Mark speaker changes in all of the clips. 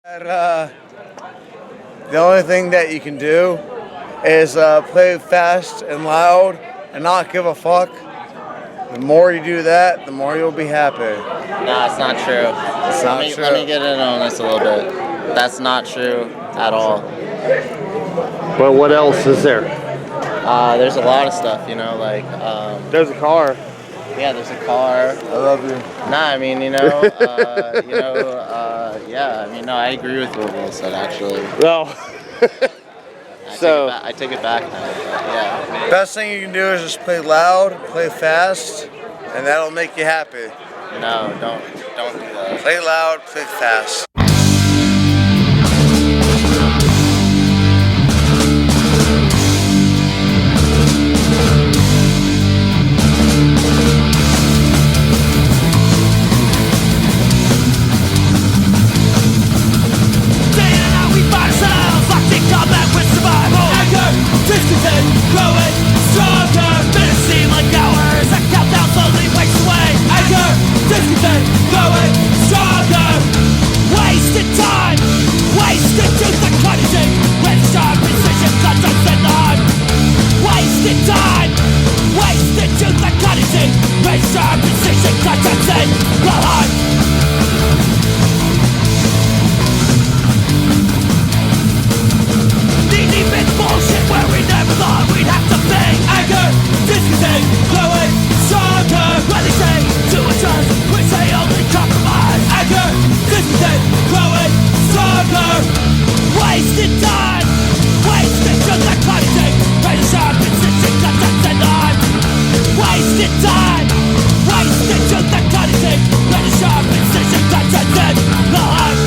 Speaker 1: The only thing that you can do is play fast and loud and not give a fuck. The more you do that, the more you'll be happy.
Speaker 2: Nah, it's not true. Let me get in on this a little bit. That's not true at all.
Speaker 3: Well, what else is there?
Speaker 2: There's a lot of stuff, you know, like...
Speaker 3: There's a car.
Speaker 2: Yeah, there's a car.
Speaker 1: I love you.
Speaker 2: Nah, I mean, yeah, I mean, no, I agree with what Will said, actually.
Speaker 3: No.
Speaker 2: I take it back now, yeah.
Speaker 1: Best thing you can do is just play loud, play fast, and that'll make you happy.
Speaker 2: No, don't do that.
Speaker 1: Play loud, play fast.
Speaker 4: Discontent, growing stronger. Minutes seem like hours. A countdown slowly wakes away. Anger, discontent, growing stronger. Wasted time, wasted youth and cutting. With sharp precision, cuts and arm. Wasted time, wasted youth and cutting. With sharp precision, cuts and arm. Bullshit where we never thought we'd have to be. Anger, discontent, growing stronger. When they say to adjust, we say only compromise. Anger, discontent, growing stronger. Wasted time, wasted just like cutting. Razor sharp incision, cuts and arm. Wasted time, wasted just like cutting. Razor sharp incision, cuts and arm.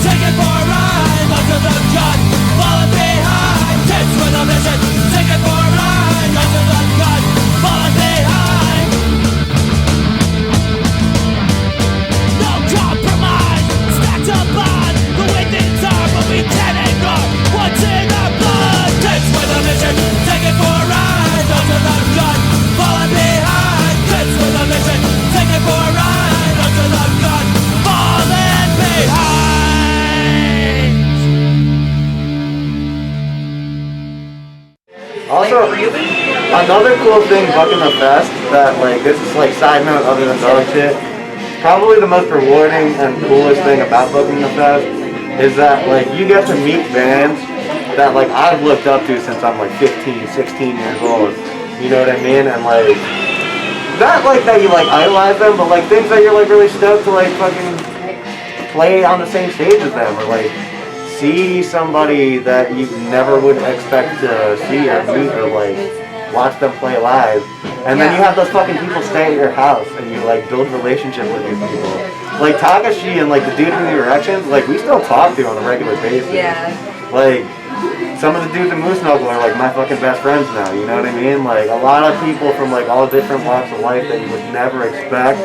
Speaker 4: Take it for a ride, under the gun, falling behind. Kids with a vision, take it for a ride, under the gun, falling behind. No compromise, stacked up on the windings are, but we can't ignore what's in our blood. Kids with a vision, take it for a ride, under the gun, falling behind. Kids with a vision, take it for a ride, under the gun, falling behind.
Speaker 3: Also, another cool thing Bucking the Fest that, like, this is like side note other than dog shit, probably the most rewarding and coolest thing about Bucking the Fest is that, like, you get to meet bands that, like, I've looked up to since I'm like 15, 16 years old, you know what I mean? And, like, not like that you, like, idolize them, but, like, things that you're, like, really stoked to, like, fucking play on the same stage as them, or, like, see somebody that you never would expect to see or meet or like watch them play live, and then you have those fucking people stay at your house and you like build relationship with these people. Like Takashi and like the dude from the Erections, like we still talk to on a regular basis.
Speaker 5: Yeah.
Speaker 3: Like some of the dudes in Moose Knuckle are like my fucking best friends now. You know what I mean? Like a lot of people from like all different walks of life that you would never expect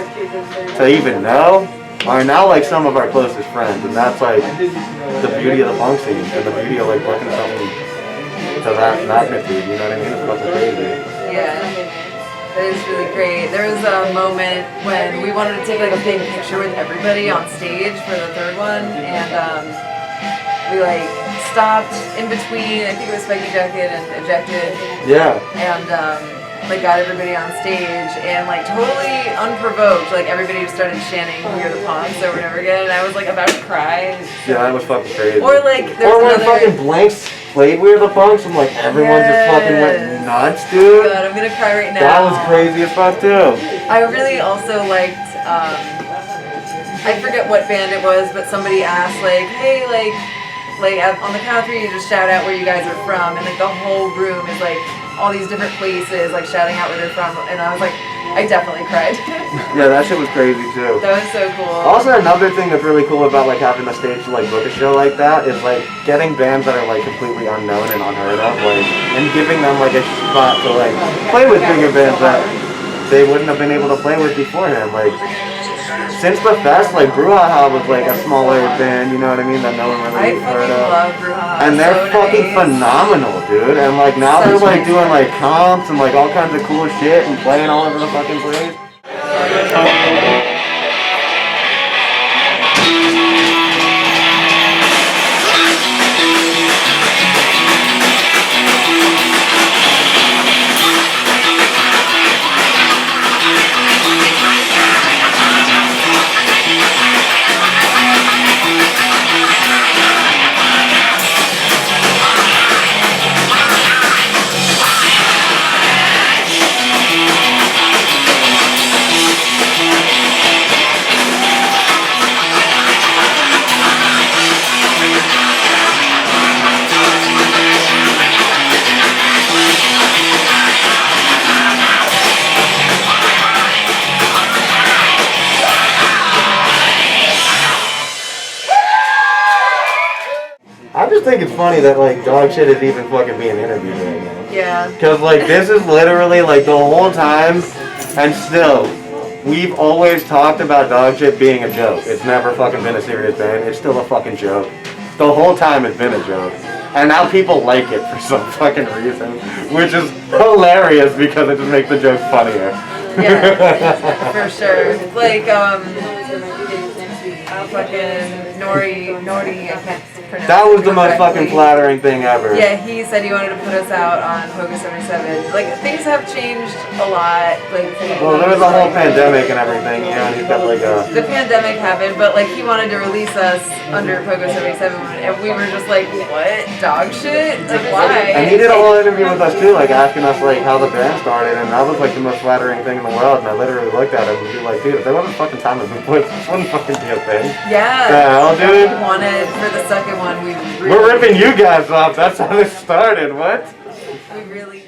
Speaker 3: to even know are now like some of our closest friends, and that's like the beauty of the punk scene and the beauty of like working something to that magnitude, you know what I mean? It's fucking crazy.
Speaker 5: Yeah, that is really great. There was a moment when we wanted to take like a big picture with everybody on stage for the third one, and we like stopped in between, I think it was Spiky Jacket and Ejected.
Speaker 3: Yeah.
Speaker 5: And like got everybody on stage, and like totally unprovoked, like everybody just started chanting "We Are the Punks" over and over again, and I was like about to cry.
Speaker 3: Yeah, that was fucking crazy.
Speaker 5: Or like
Speaker 3: or when fucking Blanks played "We Are the Punks" and like everyone just fucking went nuts, dude.
Speaker 5: Oh God, I'm gonna cry right now.
Speaker 3: That was crazy as fuck too.
Speaker 5: I really also liked, I forget what band it was, but somebody asked like, hey, like on the count of three, you just shout out where you guys are from, and like the whole room is like all these different places, like shouting out where they're from, and I was like, I definitely cried.
Speaker 3: Yeah, that shit was crazy too.
Speaker 5: That was so cool.
Speaker 3: Also, another thing that's really cool about like having a stage to like book a show like that is like getting bands that are like completely unknown and unheard of, like, and giving them like a spot to like play with bigger bands that they wouldn't have been able to play with beforehand. Like, since the fest, like Brouhaha was like a smaller band, you know what I mean, that no one really heard of.
Speaker 5: I love Brouhaha.
Speaker 3: And they're
Speaker 5: so
Speaker 3: fucking
Speaker 5: nice.
Speaker 3: phenomenal, dude. And like now they're like doing like comps and like all kinds of cool shit and playing all over the fucking place. I just think it's funny that like dog shit is even fucking being interviewed right now.
Speaker 5: Yeah.
Speaker 3: Cause like this is literally like the whole time, and still, we've always talked about dog shit being a joke. It's never fucking been a serious band. It's still a fucking joke. The whole time it's been a joke. And now people like it for some fucking reason, which is hilarious because it just makes the joke funnier.
Speaker 5: Yeah, for sure. Like, fucking Nori, I can't pronounce
Speaker 3: That was
Speaker 5: it
Speaker 3: the most fucking
Speaker 5: correctly.
Speaker 3: flattering thing ever.
Speaker 5: Yeah, he said he wanted to put us out on PoGo 77. Like, things have changed a lot. Like,
Speaker 3: Well, there was a whole pandemic and everything, you know, and he's got like a...
Speaker 5: the pandemic happened, but like he wanted to release us under PoGo 77, and we were just like, what? Dog shit? Like, why?
Speaker 3: And he did a whole interview with us too, like asking us like how the band started, and that was like the most flattering thing in the world. And I literally looked at him and be like, dude, if there wasn't fucking time in the woods, this wouldn't fucking be a thing.
Speaker 5: Yeah.
Speaker 3: The hell, dude?
Speaker 5: We wanted for the second one. We really,
Speaker 3: We're ripping you guys off. That's how this started. What?
Speaker 5: We really.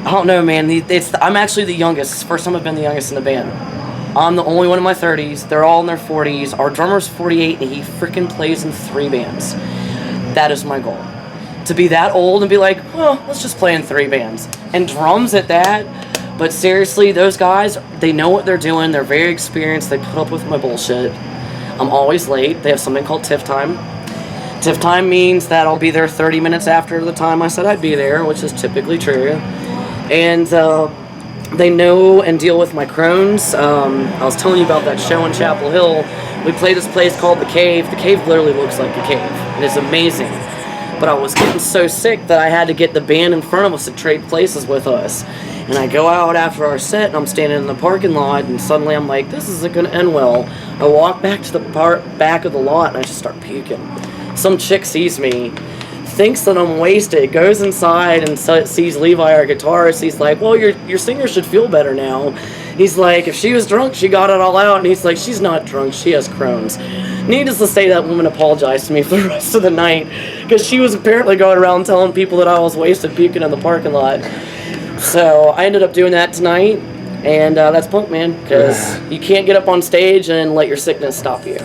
Speaker 6: I don't know, man. I'm actually the youngest. It's the first time I've been the youngest in the band. I'm the only one in my 30s. They're all in their 40s. Our drummer's 48, and he freaking plays in 3 bands. That is my goal. To be that old and be like, well, let's just play in 3 bands. And drums at that. But seriously, those guys, they know what they're doing. They're very experienced. They put up with my bullshit. I'm always late. They have something called TIFF time. TIFF time means that I'll be there 30 minutes after the time I said I'd be there, which is typically true. And they know and deal with my Crohn's. I was telling you about that show in Chapel Hill. We played this place called The Cave. The Cave literally looks like a cave. It is amazing. But I was getting so sick that I had to get the band in front of us to trade places with us. And I go out after our set, and I'm standing in the parking lot, and suddenly I'm like, this isn't going to end well. I walk back to the back of the lot, and I just start puking. Some chick sees me, thinks that I'm wasted, goes inside and sees Levi, our guitarist. He's like, well, your singer should feel better now. He's like, if she was drunk, she got it all out. And he's like, she's not drunk, she has Crohn's. Needless to say, that woman apologized to me for the rest of the night, because she was apparently going around telling people that I was wasted puking in the parking lot. So I ended up doing that tonight. And that's punk, man, because you can't get up on stage and let your sickness stop you.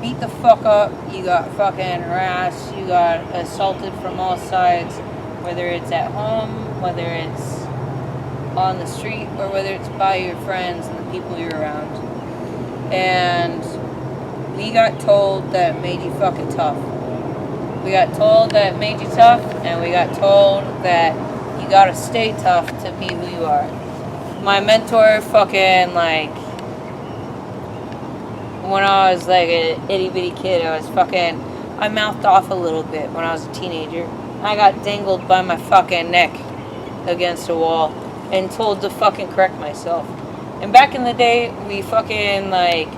Speaker 7: Beat the fuck up, you got fucking harassed, you got assaulted from all sides, whether it's at home, whether it's on the street, or whether it's by your friends and the people you're around. And we got told that it made you fucking tough. We got told that it made you tough, and we got told that you gotta stay tough to be who you are. My mentor fucking, like, when I was like an itty bitty kid, I mouthed off a little bit when I was a teenager. I got dangled by my fucking neck against a wall and told to fucking correct myself. And back in the day, we fucking like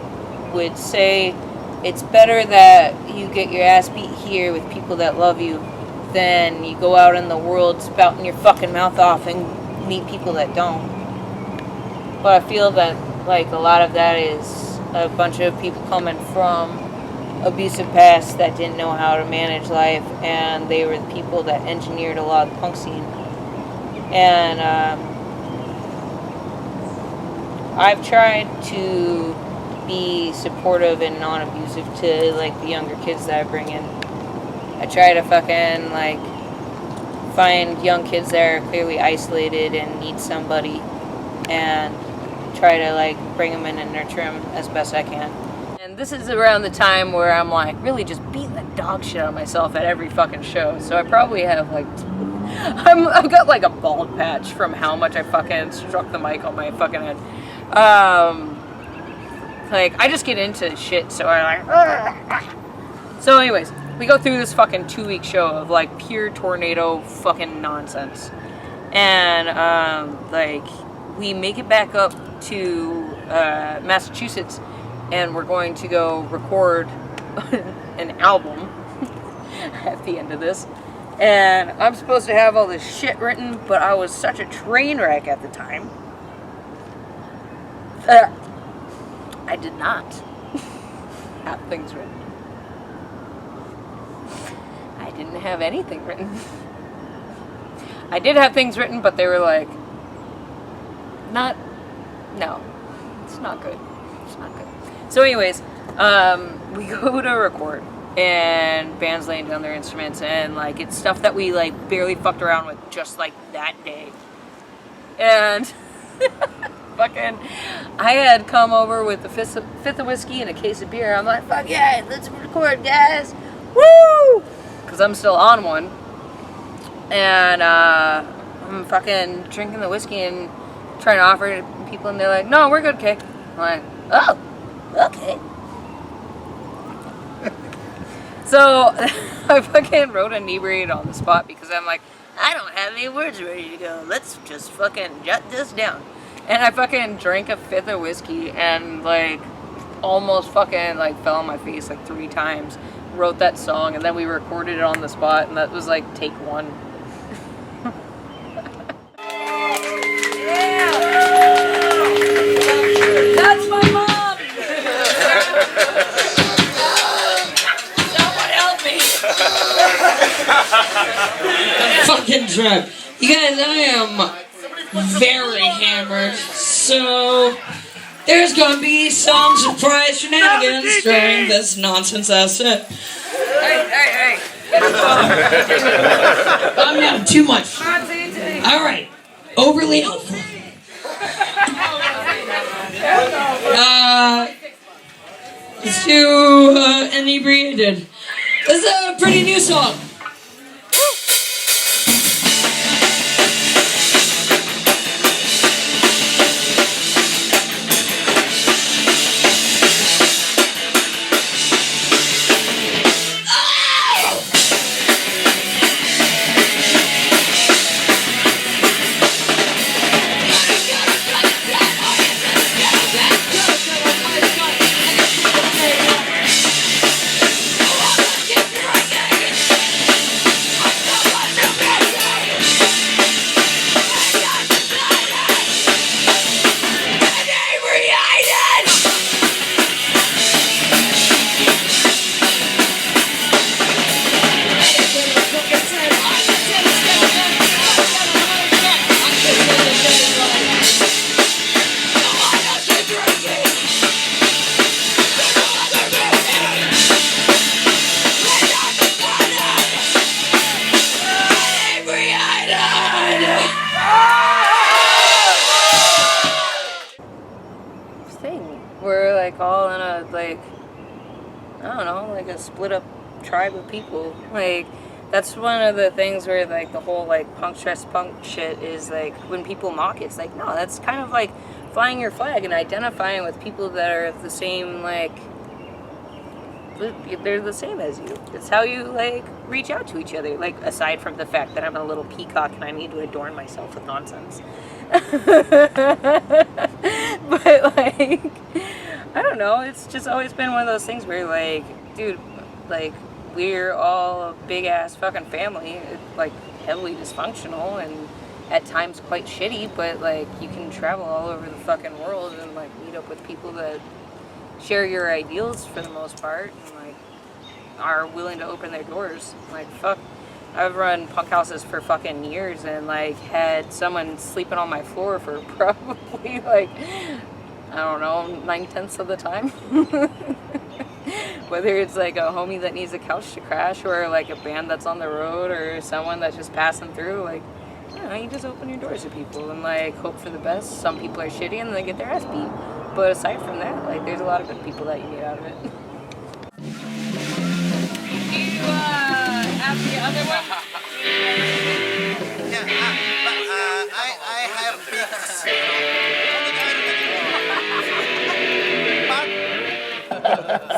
Speaker 7: would say it's better that you get your ass beat here with people that love you than you go out in the world spouting your fucking mouth off and meet people that don't. But I feel that like a lot of that is a bunch of people coming from abusive pasts that didn't know how to manage life, and they were the people that engineered a lot of the punk scene. And I've tried to be supportive and non-abusive to like the younger kids that I bring in. I try to fucking like find young kids that are clearly isolated and need somebody, and try to like bring them in and nurture them as best I can. And this is around the time where I'm like really just beating the dog shit out of myself at every fucking show. So I probably have like I've got like a bald patch from how much I fucking struck the mic on my fucking head. Like I just get into shit, so I like. So anyways, we go through this fucking 2-week show of like pure tornado fucking nonsense, and like we make it back up to Massachusetts, and we're going to go record an album at the end of this. And I'm supposed to have all this shit written, but I was such a train wreck at the time that I did not have things written. I didn't have anything written. I did have things written, but they were like, no, it's not good. It's not good. So anyways, we go to record, and band's laying down their instruments, and like it's stuff that we like barely fucked around with just like that day. And I had come over with a fifth of whiskey and a case of beer. I'm like, fuck yeah, let's record, guys. Woo! Because I'm still on one. And I'm fucking drinking the whiskey and trying to offer it to people, and they're like, no, we're good, Kay. I'm like, oh, okay. So I fucking wrote inebriated on the spot because I'm like, I don't have any words ready to go. Let's just fucking jot this down. And I fucking drank a fifth of whiskey and like almost fucking like fell on my face like 3 times. Wrote that song, and then we recorded it on the spot, and that was like take 1. Yeah! That's my mom! Someone help me!
Speaker 8: I'm fucking drunk. You guys, I am very hammered, so there's gonna be some surprise shenanigans during this nonsense set.
Speaker 7: Hey!
Speaker 8: I'm having too much. Alright, overly helpful. Let's do inebriated. This is a pretty new song.
Speaker 7: We're like all in a like, I don't know, like a split up tribe of people. Like that's one of the things where like the whole like punk stress punk shit is like when people mock it, it's like no, that's kind of like flying your flag and identifying with people that are the same, like they're the same as you. It's how you like reach out to each other, like aside from the fact that I'm a little peacock and I need to adorn myself with nonsense. But like I don't know, it's just always been one of those things where like, dude, like we're all a big ass fucking family. It's like heavily dysfunctional and at times quite shitty, but like you can travel all over the fucking world and like meet up with people that share your ideals for the most part and like are willing to open their doors. Like fuck, I've run punk houses for fucking years and like had someone sleeping on my floor for probably like, I don't know, 9/10 of the time. Whether it's like a homie that needs a couch to crash or like a band that's on the road or someone that's just passing through, like, you know, you just open your doors to people and like hope for the best. Some people are shitty and they get their ass beat. But aside from that, like there's a lot of good people that you get out of it. You have the other one?
Speaker 9: Yeah, I have pics.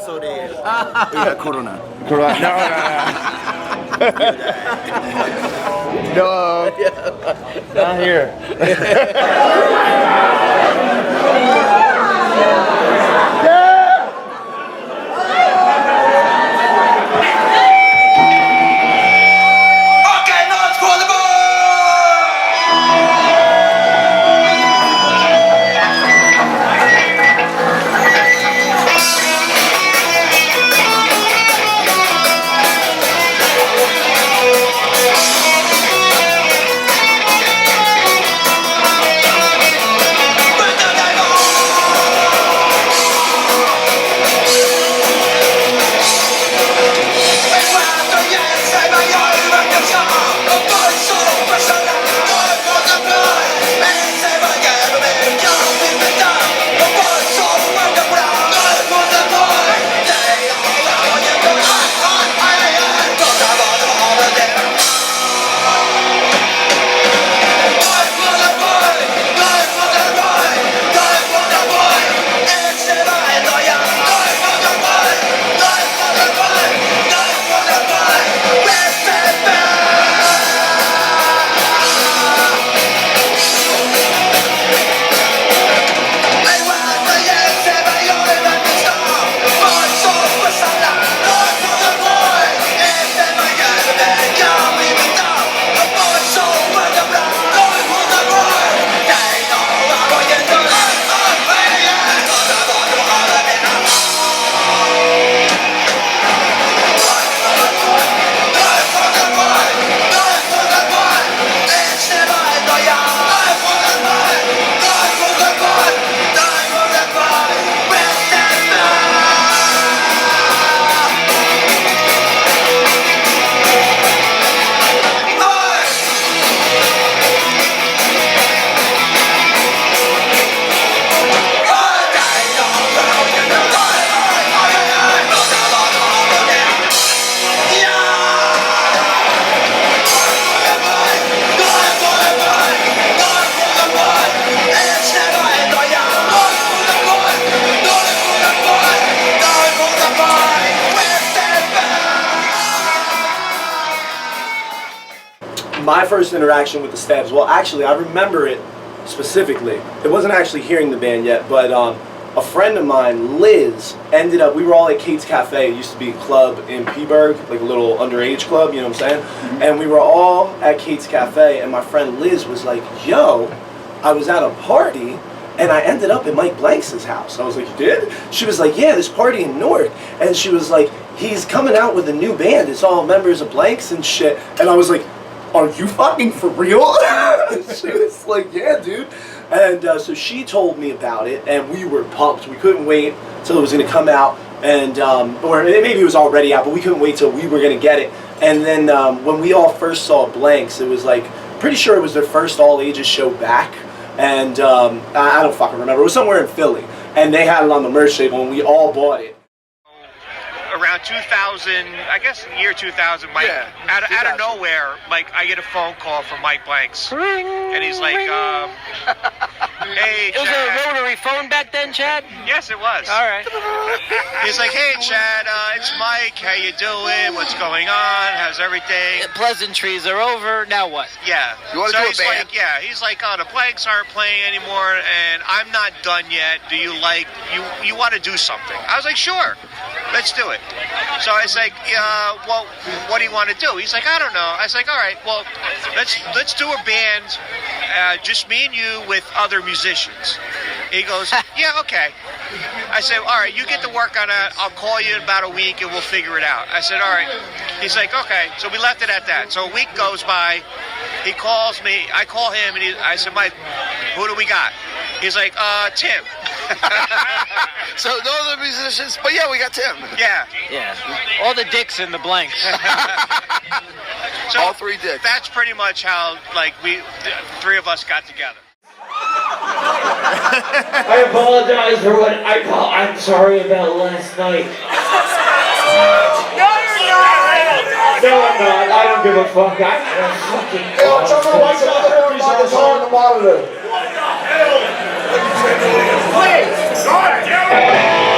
Speaker 9: So the Corona.
Speaker 1: No, not here.
Speaker 10: my first interaction with the Stabs, well, actually, I remember it specifically. It wasn't actually hearing the band yet, but a friend of mine, Liz, ended up, we were all at Kate's Cafe. It used to be a club in Peaburg, like a little underage club, you know what I'm saying? Mm-hmm. And we were all at Kate's Cafe, and my friend Liz was like, yo, I was at a party, and I ended up at Mike Blanks' house. I was like, you did? She was like, yeah, this party in Newark. And she was like, he's coming out with a new band. It's all members of Blanks and shit. And I was like, are you fucking for real? She was like, yeah, dude. And so she told me about it, and we were pumped. We couldn't wait till it was going to come out, and or maybe it was already out, but we couldn't wait till we were going to get it. And then when we all first saw Blanks, it was like, pretty sure it was their first all-ages show back, and I don't fucking remember. It was somewhere in Philly, and they had it on the merch table, and we all bought it.
Speaker 11: Around 2000, I guess in the year 2000, Mike, out of nowhere, Mike, I get a phone call from Mike Blanks, and he's like, hey, Chad. It was a rotary phone back then, Chad? Yes, it was. All right. He's like, hey, Chad, it's Mike. How you doing? What's going on? How's everything? Pleasantries are over. Now what? Yeah. You want to do a band? Like, yeah. He's like, oh, the Blanks aren't playing anymore, and I'm not done yet. Do you like, you want to do something? I was like, sure. Let's do it. So I was like, well, what do you want to do? He's like, I don't know. I was like, all right, well, let's do a band, just me and you with other musicians. He goes, yeah, okay. I said, all right, you get to work on it. I'll call you in about a week and we'll figure it out. I said, all right. He's like, okay. So we left it at that. So a week goes by. He calls me. I call him, and I said, Mike, who do we got? He's like, Tim.
Speaker 9: So no other musicians, but yeah, we got Tim.
Speaker 11: Yeah.
Speaker 12: Yeah. All the dicks in the Blanks.
Speaker 11: So
Speaker 9: all three dicks.
Speaker 11: That's pretty much how, like, the three of us got together.
Speaker 13: I apologize for what I'm sorry about last night.
Speaker 4: No, you're not.
Speaker 13: No, I'm not. I don't give a fuck. I'm fucking.
Speaker 1: Hey, check out my guitar on the monitor.
Speaker 4: What the hell? Please, God damn it.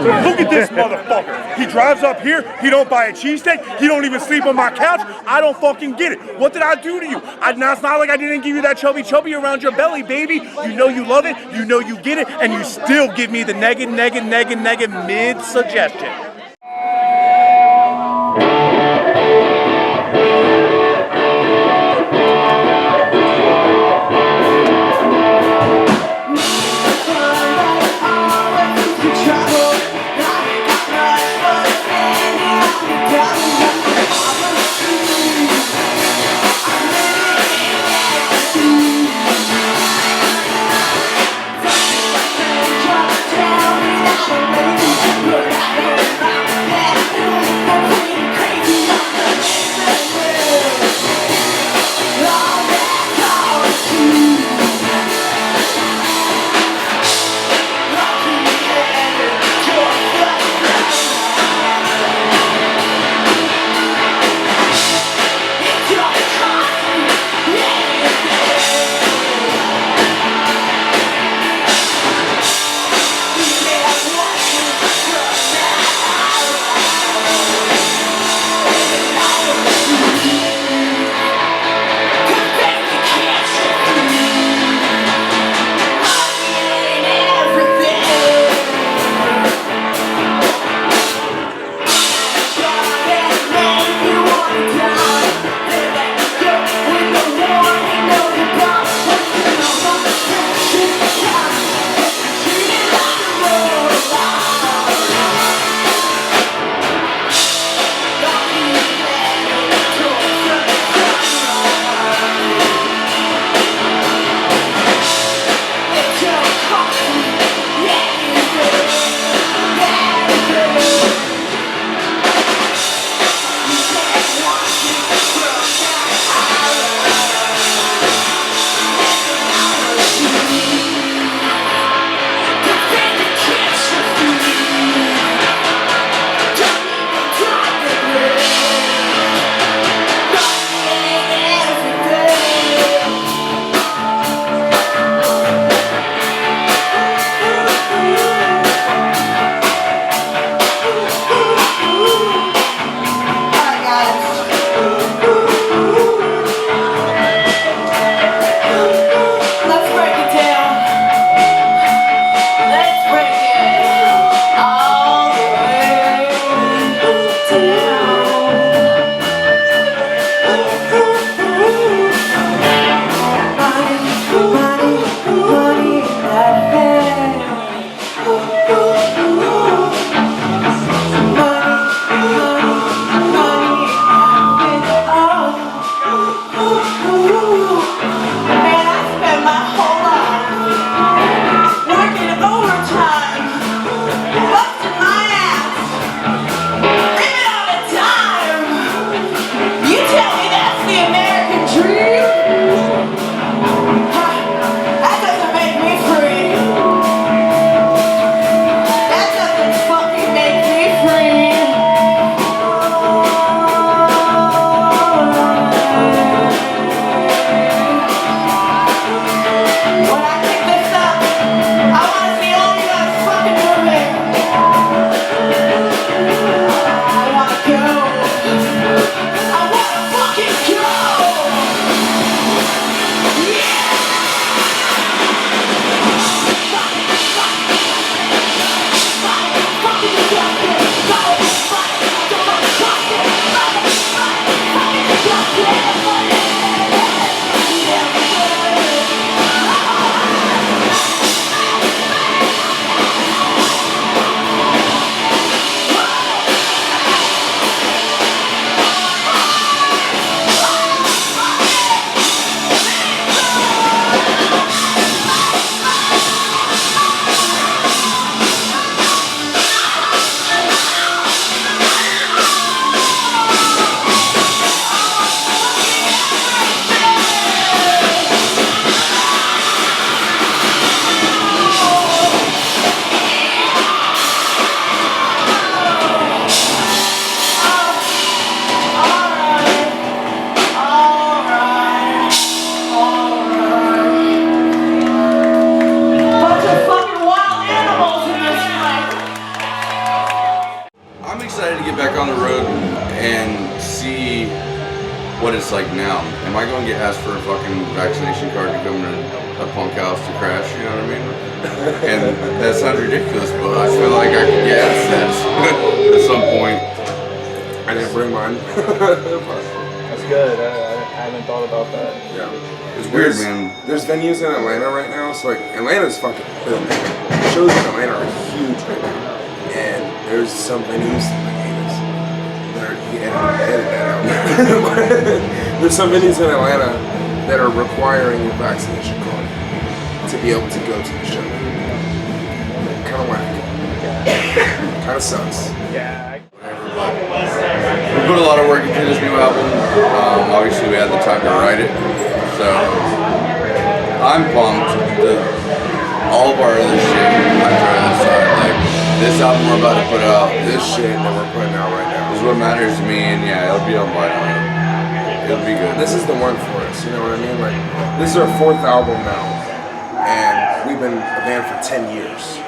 Speaker 14: Look at this motherfucker. He drives up here, he don't buy a cheesesteak, he don't even sleep on my couch. I don't fucking get it. What did I do to you? Now it's not like I didn't give you that chubby around your belly, baby. You know you love it, you know you get it, and you still give me the negative mid-suggestion.
Speaker 15: Now, am I going to get asked for a fucking vaccination card to come to a punk house to crash? You know what I mean? And that sounds ridiculous, but I feel like I could get asked that at some point.
Speaker 16: I didn't bring mine.
Speaker 17: That's good. I haven't thought about that.
Speaker 16: Yeah.
Speaker 15: It's weird, man.
Speaker 16: There's venues in Atlanta right now, so like Atlanta's fucking big. Shows in Atlanta are huge right now. And there's some venues, edit that out. There's some venues in Atlanta that are requiring a vaccination card to be able to go to the show. Kind of whack. Kind of sucks.
Speaker 17: Yeah.
Speaker 15: We put a lot of work into this new album. Obviously, we had the time to write it, so I'm pumped. All of our other shit, I'd rather start. Like this album we're about to put out,
Speaker 16: this shit that we're putting out right now
Speaker 15: is what matters to me, and yeah, it'll be on vinyl. It'll be good.
Speaker 16: This is the one for us. You know what I mean? Like this is our 4th album now, and we've been a band for 10 years.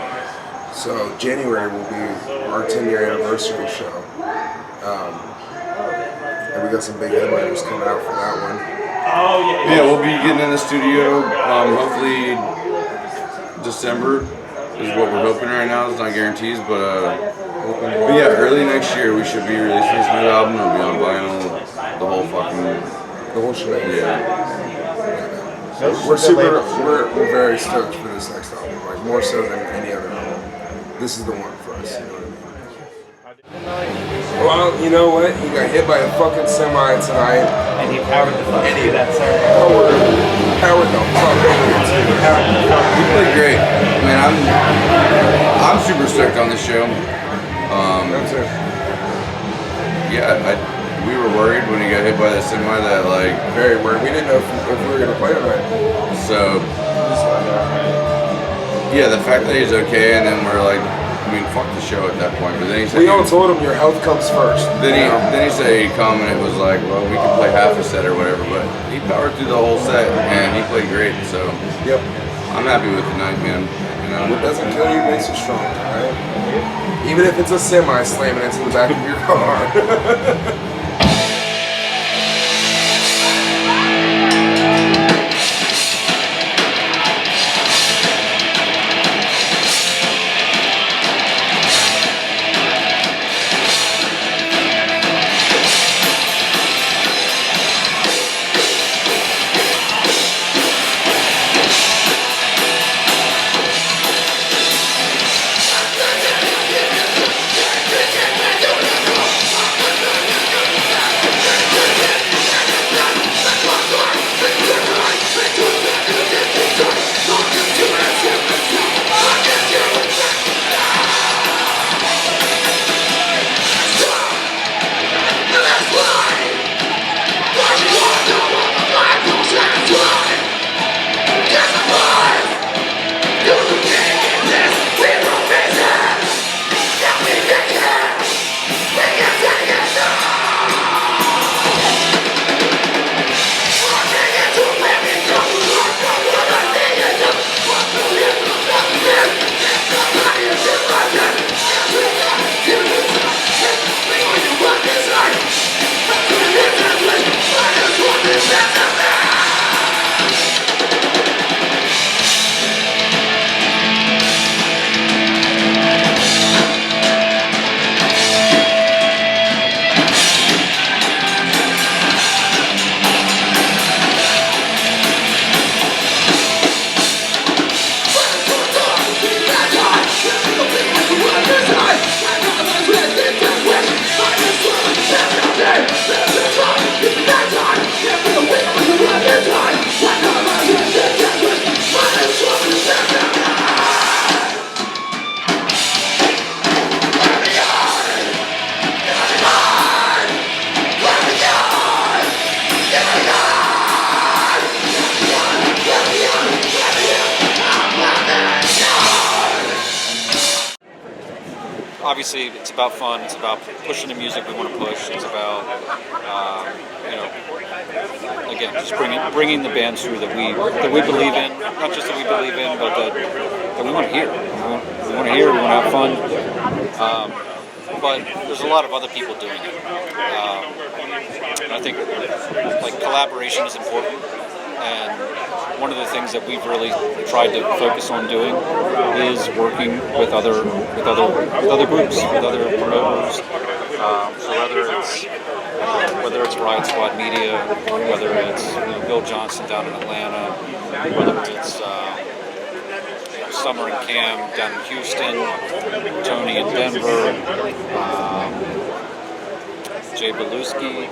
Speaker 16: So January will be our 10-year anniversary show. And we got some big headliners coming out for that one.
Speaker 15: Oh yeah. Yeah, we'll be getting in the studio. Hopefully December is what we're hoping right now. It's not guarantees, but yeah, early next year we should be releasing this new album. It'll be on vinyl, the whole shebang. Yeah.
Speaker 16: We're very stoked for this next album, like more so than any other album. This is the one for us. You know what I mean? Well, you know what? He got hit by a fucking semi tonight.
Speaker 17: And he powered the fuck through that, sir.
Speaker 16: Powered the fuck
Speaker 15: We played great. Man, I'm super stoked on this show. Yeah, we were worried when he got hit by the semi that like
Speaker 16: very worried. We didn't know if we were gonna play tonight.
Speaker 15: So yeah, the fact that he's okay, and then we're like, I mean, fuck the show at that point. But then he said
Speaker 16: we all told him your health comes first.
Speaker 15: Then he said he'd come, and it was like, well, we can play half a set or whatever. But he powered through the whole set, and he played great. So
Speaker 16: yep,
Speaker 15: I'm happy with the night, man. You know,
Speaker 16: what doesn't kill you makes you stronger, right? Even if it's a semi slamming into the back of your car.
Speaker 18: Obviously, it's about fun. It's about pushing the music we want to push. It's about, again, just bringing the bands through that we believe in. Not just that we believe in, but that we want to hear. We want to hear. We want to have fun. but there's a lot of other people doing it. And I think like collaboration is important. And one of the things that we've really tried to focus on doing is working with other groups, with other promoters. So whether it's Riot Squad Media, whether it's Bill Johnson down in Atlanta, whether it's Summer and Cam down in Houston, Tony in Denver, Jay Beluski,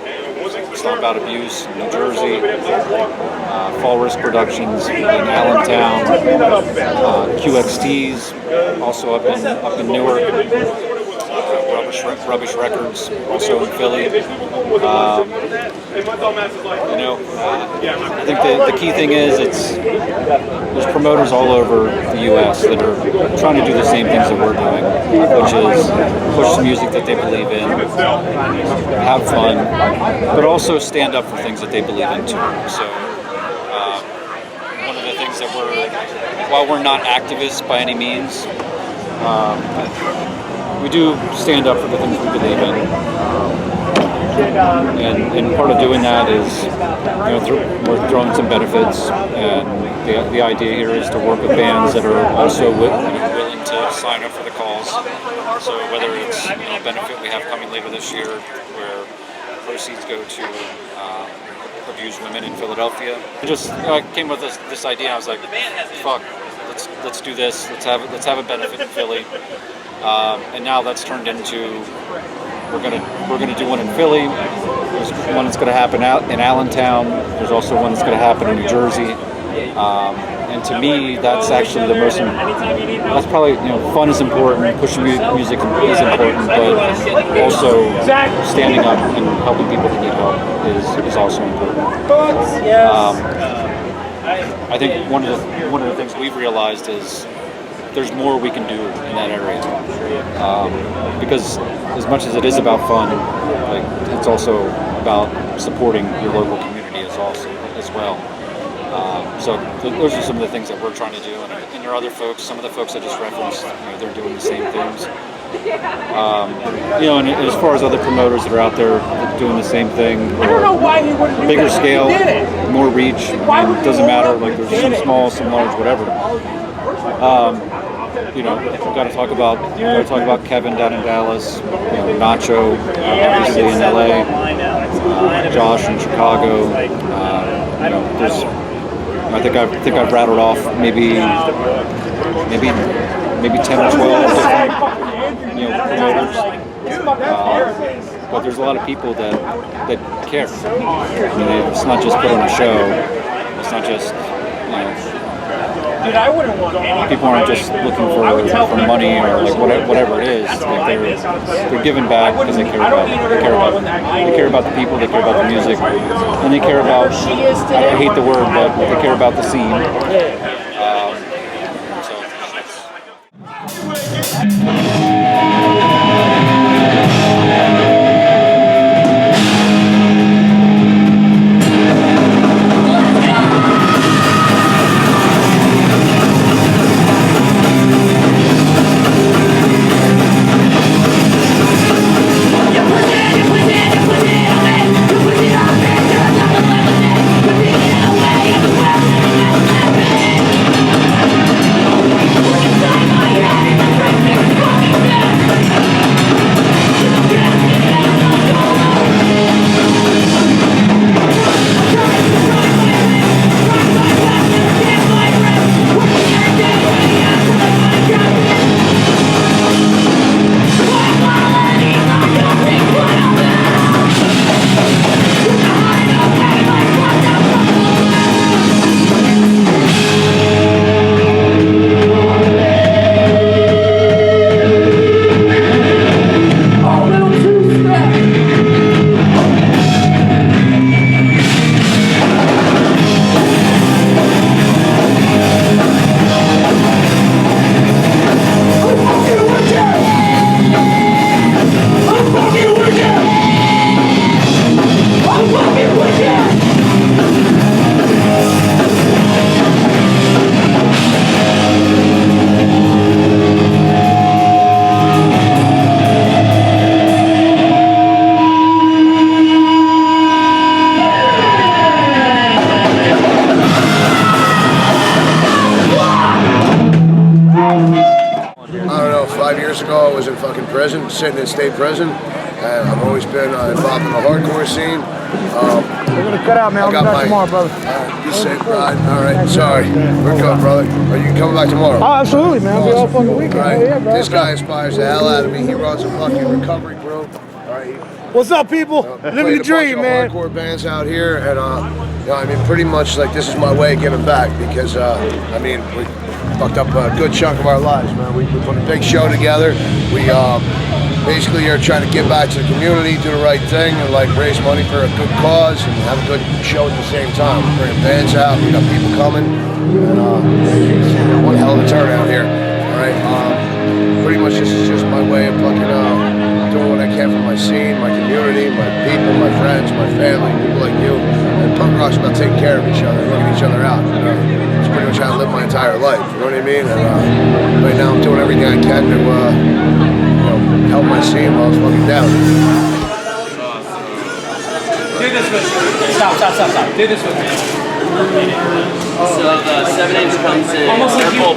Speaker 18: Stomp Out Abuse in New Jersey, Fall Risk Productions in Allentown, QXTs also up in Newark, Rubbish Records also in Philly. I think the key thing is there's promoters all over the U.S. that are trying to do the same things that we're doing, which is push the music that they believe in, have fun, but also stand up for things that they believe in too. So one of the things that while we're not activists by any means, we do stand up for the things we believe in. And part of doing that is, we're throwing some benefits, and the idea here is to work with bands that are also willing to sign up for the calls. So whether it's a benefit we have coming later this year, where proceeds go to abused women in Philadelphia. I came with this idea. I was like, fuck, let's do this. Let's have a benefit in Philly. And now that's turned into we're gonna do one in Philly. There's one that's gonna happen out in Allentown. There's also one that's gonna happen in New Jersey. And to me, that's actually the most. That's probably fun is important. Pushing music is important, but also standing up and helping people that need help is also important. I think one of the things we've realized is there's more we can do in that area, because as much as it is about fun, it's also about supporting your local community as well. So those are some of the things that we're trying to do, and there are other folks. Some of the folks I just referenced, they're doing the same things. And as far as other promoters that are out there doing the same thing, bigger scale, more reach, it doesn't matter. Like there's some small, some large, whatever. Got to talk about Kevin down in Dallas, Nacho obviously in LA, Josh in Chicago. I think I've rattled off maybe 10 or 12 different promoters. But there's a lot of people that care. It's not just put on a show. It's not just people aren't just looking for money or whatever it is. They're giving back because they care about the people, they care about the music, and they care about, I hate the word, but they care about the scene.
Speaker 4: We'll be right back.
Speaker 19: years ago, I was in fucking prison, sitting in state prison, and I've always been involved in the hardcore scene.
Speaker 14: We're gonna cut out, man. I'll be back tomorrow, brother.
Speaker 19: Be safe, Brian. All right, sorry. We're good, brother. Are you coming back tomorrow?
Speaker 14: Oh, absolutely, man. I'll be all fucking weekend.
Speaker 19: All right.
Speaker 14: Yeah, bro.
Speaker 19: This guy inspires the hell out of me. He runs a fucking recovery group. All right.
Speaker 14: What's up, people? Living the dream, man.
Speaker 19: Hardcore bands out here, and you know, I mean, pretty much like this is my way of giving back because I mean, we fucked up a good chunk of our lives, man. We put a big show together. We basically are trying to give back to the community, do the right thing, and like raise money for a good cause and have a good show at the same time. We're bringing bands out. We got people coming, and one hell of a turnout here. All right. Pretty much this is just my way of fucking doing what I can for my scene, my community, my people, my friends, my family, people like you. And punk rock's about taking care of each other, looking each other out. You know? It's pretty much how I live my entire life. You know what I mean? And right now I'm doing everything I can to help my scene while I was fucking down.
Speaker 20: Do this with me. Stop. Do this with me.
Speaker 21: So the 7-inch comes in purple,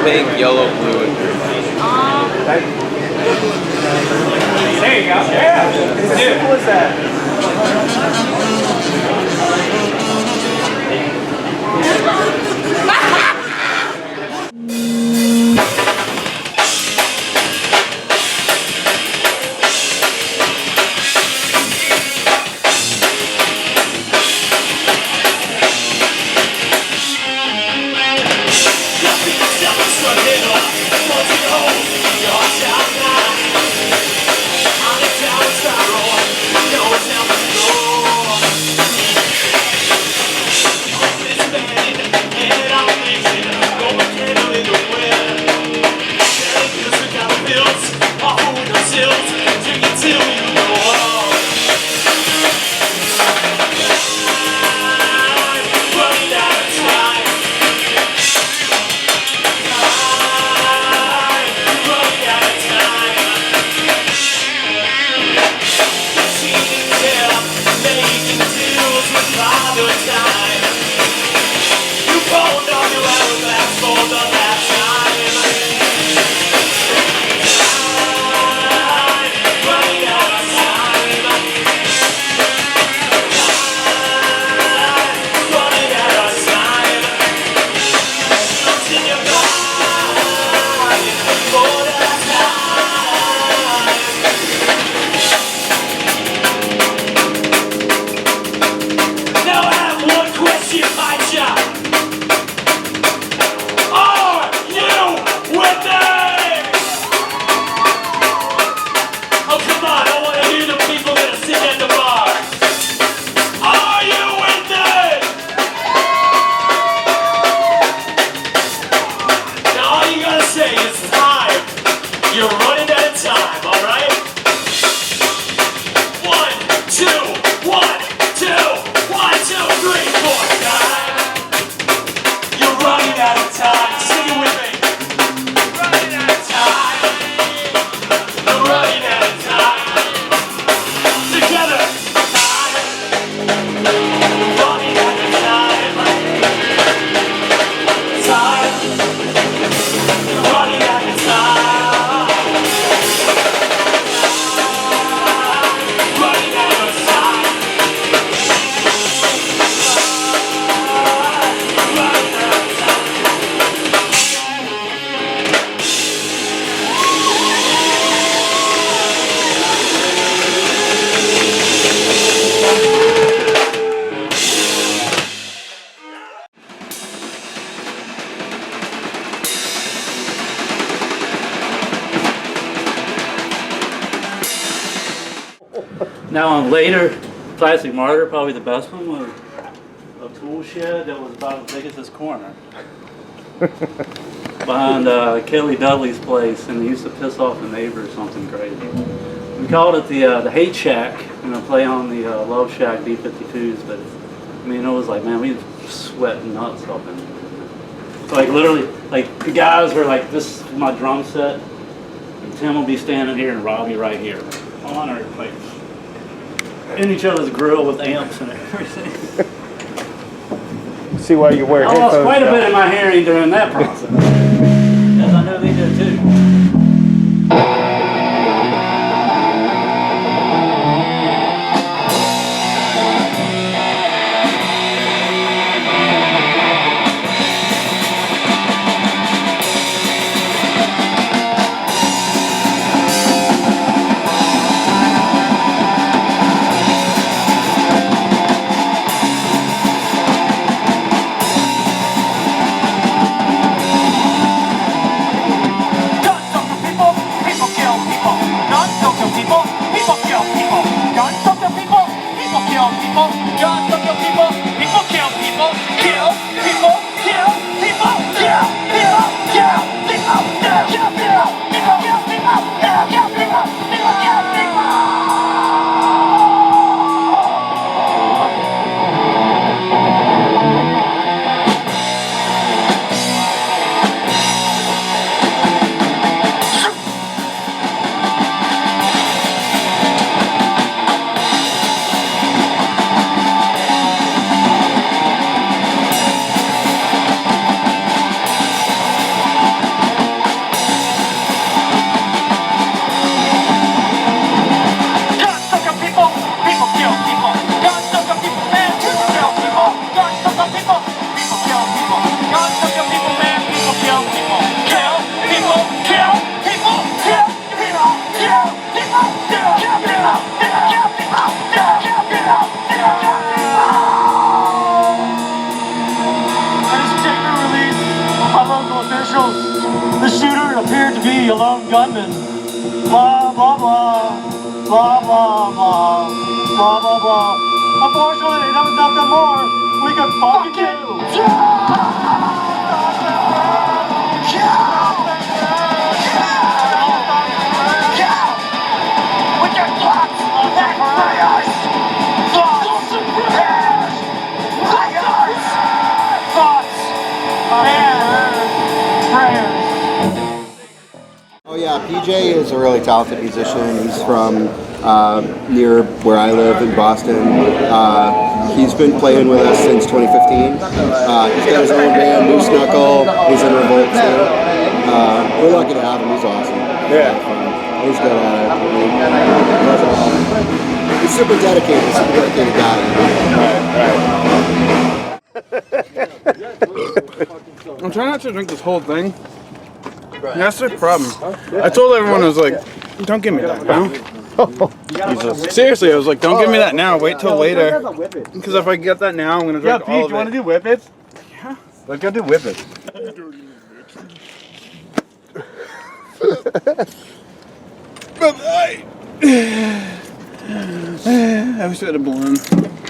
Speaker 21: pink, yellow, blue, and green.
Speaker 20: There you go. Yeah. As simple as that.
Speaker 22: Now on later, Classic Martyr, probably the best one, was a tool shed that was about as big as this corner. Behind Kelly Dudley's place, and they used to piss off the neighbors or something crazy. We called it the Hate Shack, play on the Love Shack B-52s, but I mean, it was like, man, we were sweating nuts up in it. So like literally, like the guys were like, this is my drum set, and Tim will be standing here and Robbie right here. On our, like, in each other's grill with amps and everything.
Speaker 14: See why you wear
Speaker 22: I
Speaker 14: headphones.
Speaker 22: lost quite a bit of my hearing during that process. As I know they did too.
Speaker 20: to be a lone gunman. Blah, blah, blah. Blah, blah, blah. Blah, blah, blah. Unfortunately, there was nothing more we could fucking do. With your thoughts and prayers. Thoughts and prayers. Prayers. Thoughts and prayers.
Speaker 2: Oh yeah, PJ is a really talented musician. He's from near where I live in Boston. He's been playing with us since 2015. He's got his own band, Moose Knuckle. He's in Revolt too. We're lucky to have him. He's awesome. Yeah. He's good at it. He's super dedicated guy.
Speaker 3: Right. I'm trying not to drink this whole thing. That's the problem. I told everyone, I was like, don't give me that now. Jesus. Seriously, I was like, don't give me that now. Wait till later. Because if I get that now, I'm going to drink all of it.
Speaker 14: Do you want to do whippets?
Speaker 3: Yeah.
Speaker 14: Let's go do whippets.
Speaker 3: I wish I had a balloon.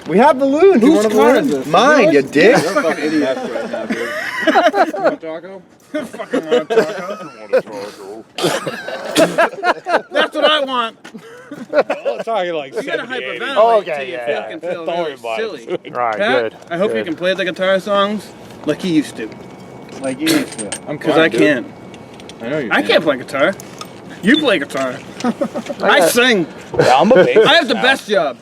Speaker 14: We have balloons.
Speaker 3: Whose car is this?
Speaker 14: Mine, you dick.
Speaker 3: You're a fucking idiot. You want a taco? Fucking want a taco. That's what I want.
Speaker 14: I'll tell you like
Speaker 3: You gotta hyperventilate.
Speaker 14: Oh, okay,
Speaker 3: till you
Speaker 14: yeah.
Speaker 3: fucking feel
Speaker 14: Don't worry
Speaker 3: really
Speaker 14: about
Speaker 3: silly.
Speaker 14: it. Right,
Speaker 3: Pat,
Speaker 14: good.
Speaker 3: I hope you
Speaker 14: Good.
Speaker 3: can play the guitar songs like you used to.
Speaker 14: Like you used to.
Speaker 3: Because I can't.
Speaker 14: I know you
Speaker 3: I can't play guitar. You play guitar. I sing.
Speaker 14: Yeah, I'm a bass.
Speaker 3: I have the best job.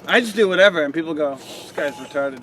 Speaker 3: I just do whatever, and people go, "This guy's retarded."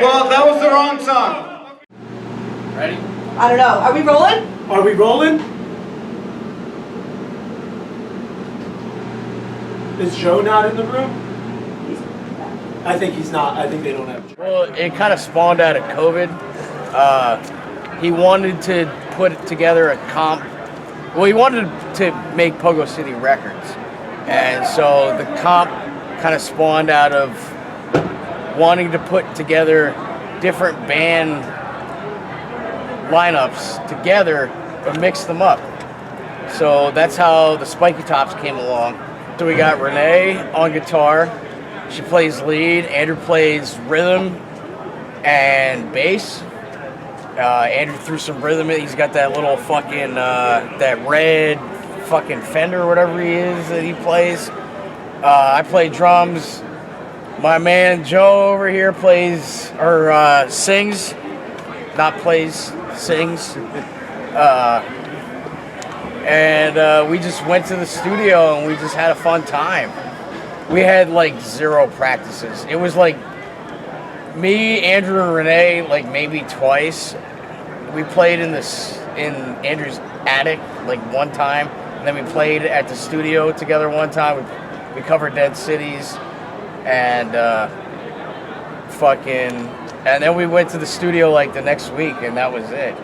Speaker 20: Well, that was the wrong song.
Speaker 5: Ready? I don't know. Are we rolling?
Speaker 3: Are we rolling?
Speaker 20: Is Joe not in the room? I think he's not. I think they don't have.
Speaker 6: Well, it kind of spawned out of COVID. He wanted to put together a comp. Well, he wanted to make Pogo City Records. And so the comp kind of spawned out of wanting to put together different band lineups together and mix them up. So that's how the Spiky Tops came along. So we got Renee on guitar. She plays lead. Andrew plays rhythm and bass. Andrew threw some rhythm in. He's got that little fucking, that red fucking Fender or whatever he is that he plays. I play drums. My man Joe over here plays, or sings. Not plays, sings. And we just went to the studio and we just had a fun time. We had like 0 practices. It was like me, Andrew, and Renee, like maybe twice. We played in Andrew's attic like one time, and then we played at the studio together one time. We covered Dead Cities, and and then we went to the studio like the next week, and that was it.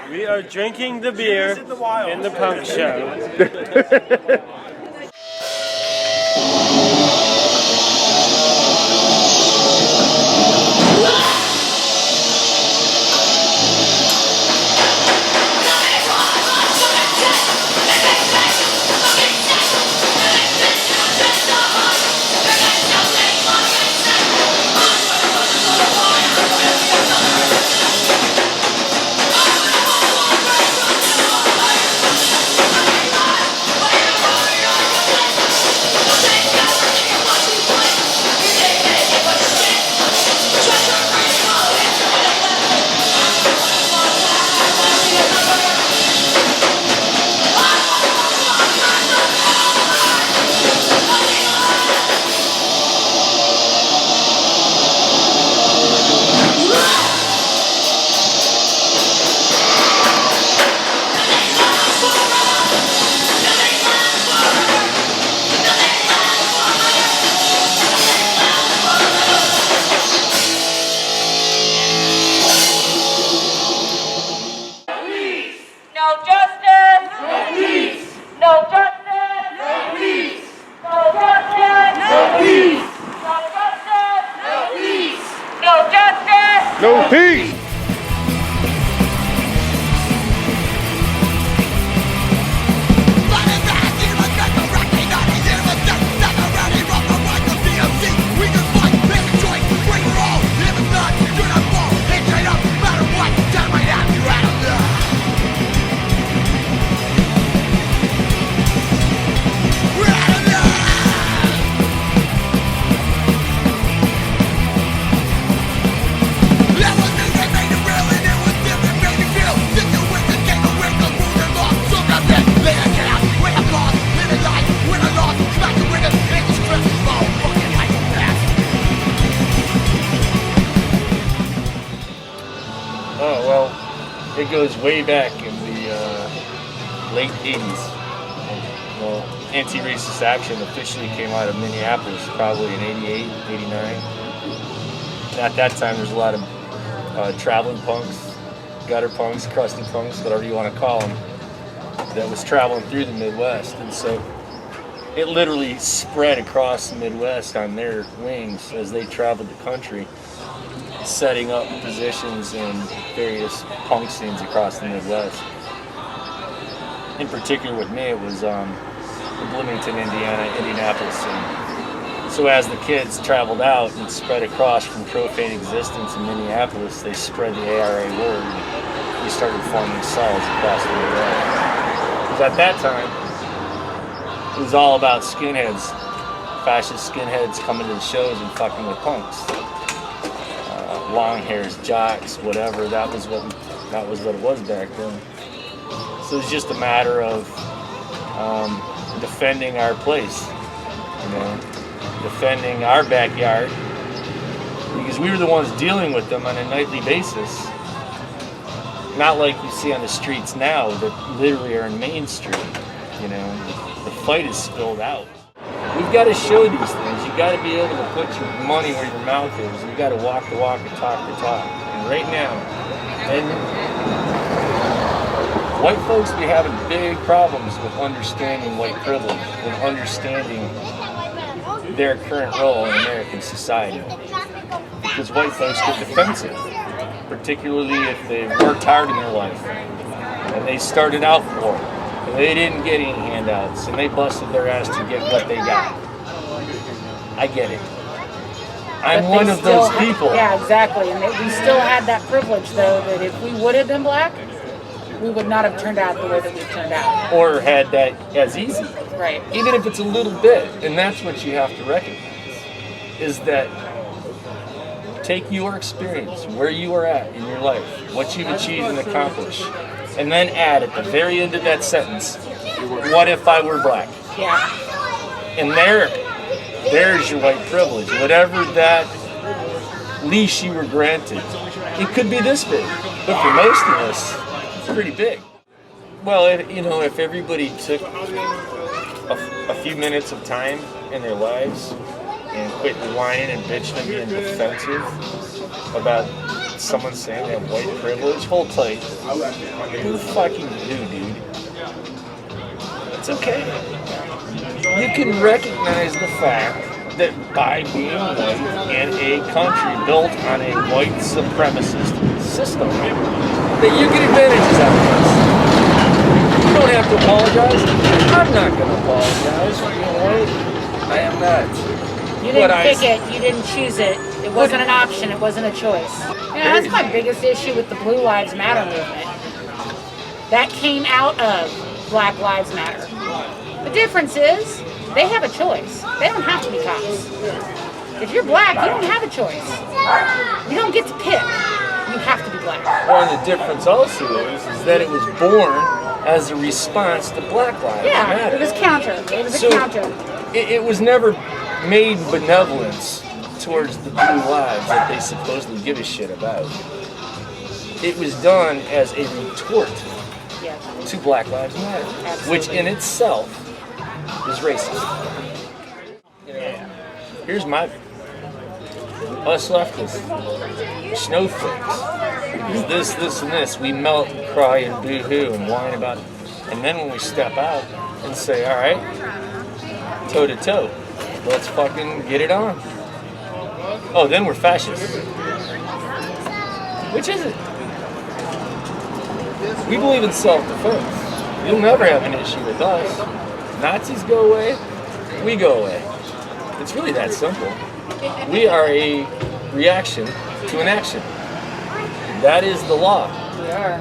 Speaker 20: We are drinking the beer in the punk show.
Speaker 4: No peace! We can fight, make a choice.
Speaker 7: it goes way back in the late 80s. Well, anti-racist action officially came out of Minneapolis probably in 88, 89. And at that time, there's a lot of traveling punks, gutter punks, crusty punks, whatever you want to call them, that was traveling through the Midwest. And so it literally spread across the Midwest on their wings as they traveled the country, setting up positions in various punk scenes across the Midwest. In particular with me, it was the Bloomington, Indiana, Indianapolis scene. So as the kids traveled out and spread across from profane existence in Minneapolis, they spread the ARA word. And we started forming cells across the Midwest. Because at that time, it was all about skinheads, fascist skinheads coming to the shows and fucking with punks. Long hairs, jocks, whatever. That was what it was back then. So it was just a matter of defending our place, you know, defending our backyard, because we were the ones dealing with them on a nightly basis. Not like you see on the streets now that literally are in Main Street. You know, the fight is spilled out. We've got to show these things. You got to be able to put your money where your mouth is. You got to walk the walk and talk the talk. And right now, and white folks be having big problems with understanding white privilege and understanding their current role in American society. Because white folks get defensive, particularly if they've worked hard in their life and they started out poor. They didn't get any handouts, and they busted their ass to get what they got. I get it. I'm one of those people.
Speaker 8: Yeah, exactly. And we still had that privilege, though, that if we would have been black, we would not have turned out the way that we turned out.
Speaker 7: Or had that as easy.
Speaker 8: Right.
Speaker 7: Even if it's a little bit. And that's what you have to recognize, is that take your experience, where you are at in your life, what you've achieved and accomplished, and then add at the very end of that sentence, what if I were black?
Speaker 8: Yeah.
Speaker 7: And there's your white privilege. Whatever that leash you were granted, it could be this big, but for most of us, it's pretty big. Well, if everybody took a few minutes of time in their lives and quit whining and bitching and being defensive about someone saying they have white privilege, hold tight. Who the fuck you do, dude? It's okay. You can recognize the fact that by being white in a country built on a white supremacist system, that you get advantages out of this. You don't have to apologize. I'm not going to apologize for being white. I am not.
Speaker 8: You didn't pick it. You didn't choose it. It wasn't an option. It wasn't a choice. That's my biggest issue with the Blue Lives Matter movement. That came out of Black Lives Matter. The difference is they have a choice. They don't have to be cops. If you're black, you don't have a choice. You don't get to pick. You have to be black.
Speaker 7: Well, and the difference also is that it was born as a response to Black Lives Matter.
Speaker 8: Yeah, it was counter. It was a counter.
Speaker 7: It was never made benevolence towards the blue lives that they supposedly give a shit about. It was done as a retort to Black Lives Matter, which in itself is racist. Here's my us leftists, snowflakes. This, and this. We melt and cry and boo-hoo and whine about it. And then when we step out and say, all right, toe to toe, let's fucking get it on. Oh, then we're fascists. Which is it? We believe in self-defense. You'll never have an issue with us. Nazis go away, we go away. It's really that simple. We are a reaction to an action. That is the law.
Speaker 8: We are.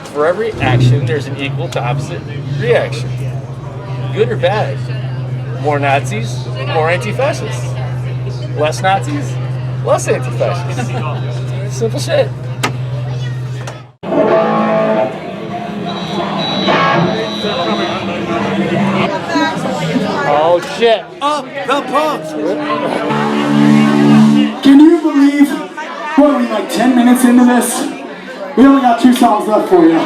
Speaker 7: For every action, there's an equal to opposite reaction. Good or bad. More Nazis, more anti-fascists. Less Nazis, less anti-fascists. Simple shit. Oh shit.
Speaker 4: Up the pumps.
Speaker 23: Can you believe, what are we, like 10 minutes into this?
Speaker 20: We only got 2 songs left for you.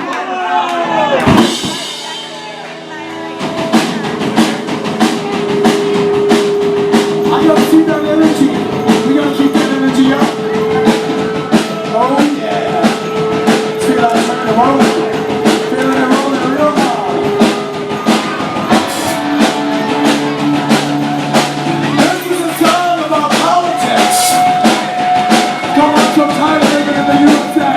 Speaker 20: I gotta see that energy. We gotta keep that energy up. Oh yeah. Feel that turn and roll. Feeling it rolling real hard. This is a song about politics. Come on, so tired of living in the USA.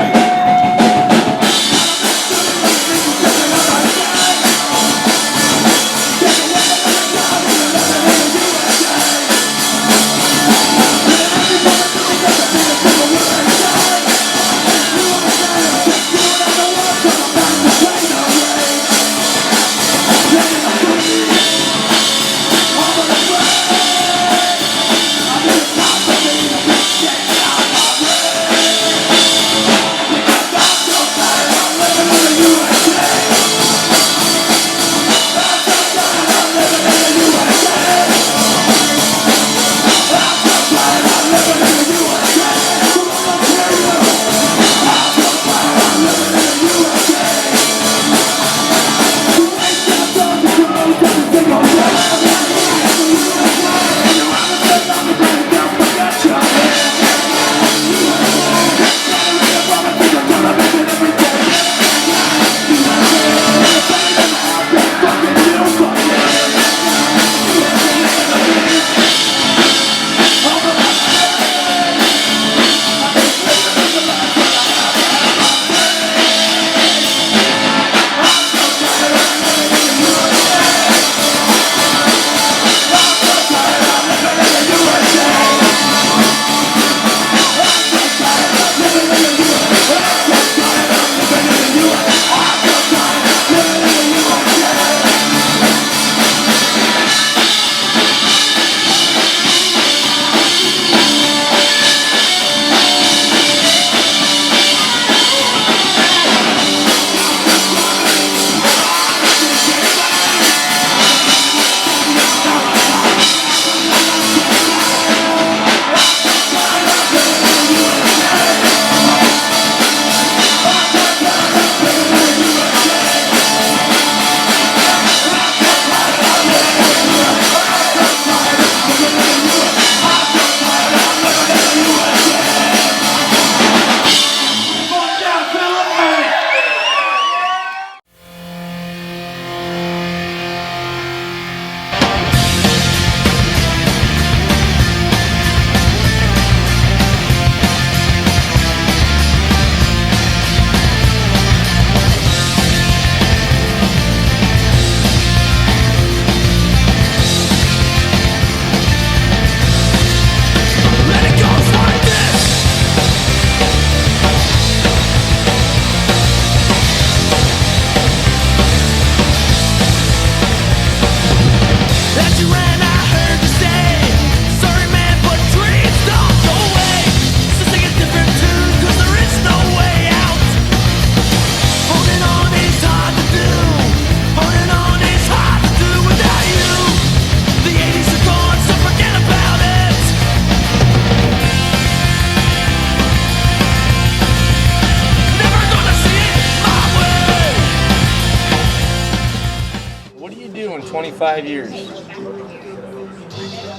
Speaker 7: What do you do in 25 years?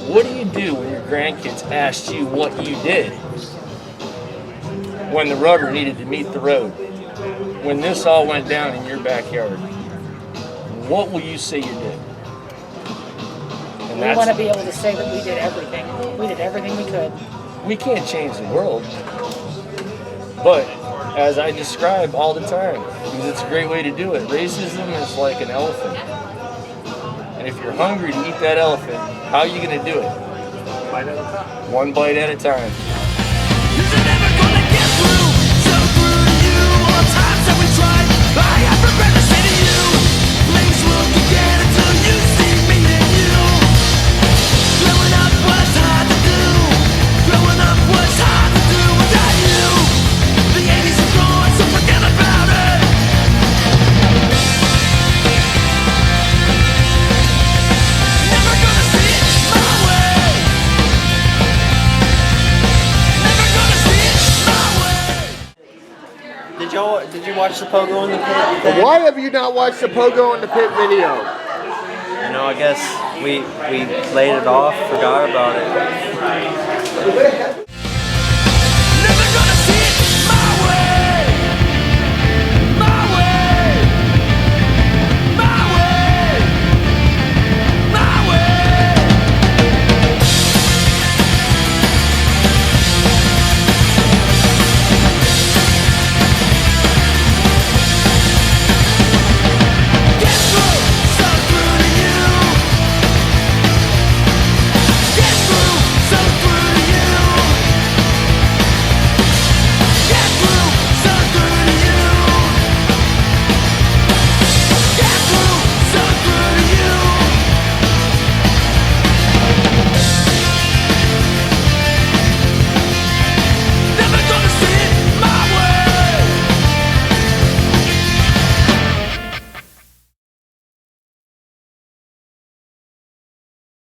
Speaker 7: What do you do when your grandkids asked you what you did? When the rubber needed to meet the road? When this all went down in your backyard? What will you say you did?
Speaker 8: We want to be able to say that we did everything. We did everything we could.
Speaker 7: We can't change the world. But as I describe all the time, because it's a great way to do it, racism is like an elephant. And if you're hungry to eat that elephant, how are you going to do it? One bite at a time.
Speaker 10: watch the PoGo In The Pit thing?
Speaker 2: Why have you not watched the PoGo In The Pit video?
Speaker 10: You know, I guess we laid it off, forgot about it.